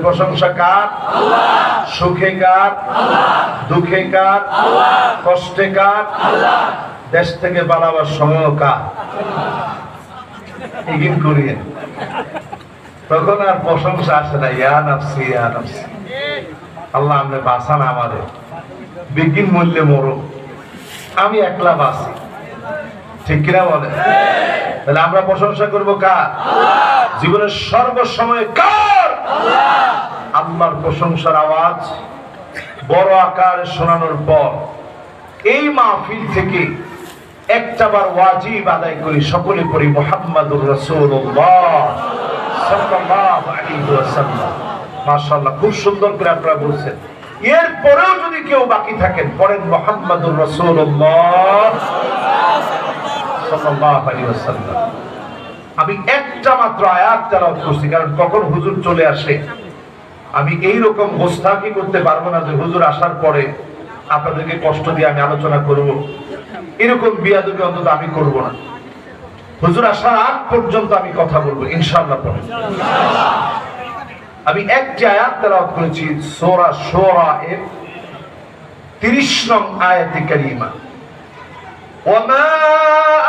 প্রশংসা কার? সুখে কার? দুঃখে কার? কষ্টে কার? দেশ থেকে পালাবার সময় কার? এগিন করিয়ে তখন আর প্রশংসা আসে না। ইয়া নাফসি ইয়া নাফসি, আল্লাহ আপনি বাঁচান আমাদের, বিজ্ঞান মূল্যে মরো, আমি একলা বাঁচি। ঠিক কিনা বলে? তাহলে আমরা প্রশংসা করবো কার? জীবনের সর্বসময় কার? আল্লাহর প্রশংসার আওয়াজ বড় আকারে শোনানোর পর এই মাহফিল থেকে একটাবার ওয়াজিব আদায় করি, সকলে পড়ি মুহাম্মাদুর রাসূলুল্লাহ সাল্লাল্লাহু আলাইহি ওয়াসাল্লাম। মাশাআল্লাহ, খুব সুন্দর করে আপনারা বলছেন। এরপরেও যদি কেউ বাকি থাকেন পড়েন মুহাম্মাদুর রাসূলুল্লাহ সাল্লাল্লাহু আলাইহি ওয়াসাল্লাম। আমি একটা মাত্র আয়াত তেলাওয়াত করছি, কারণ কখন হুজুর চলে আসে আমি এই রকম গোস্তাকি করতে পারবো না যে হুজুর আসার পরে আপনাদেরকে কষ্ট দিয়ে আমি আলোচনা করব, এরকম বিয়াদবি অন্তত আমি করব না। হুজুর আসার আগ পর্যন্ত আমি কথা বলবো ইনশাআল্লাহ। পরে আমি একটি আয়াত তেলাওয়াত করেছি, সূরা শুরা এর 30 নং আয়াতে কারিমা। ওয়া মা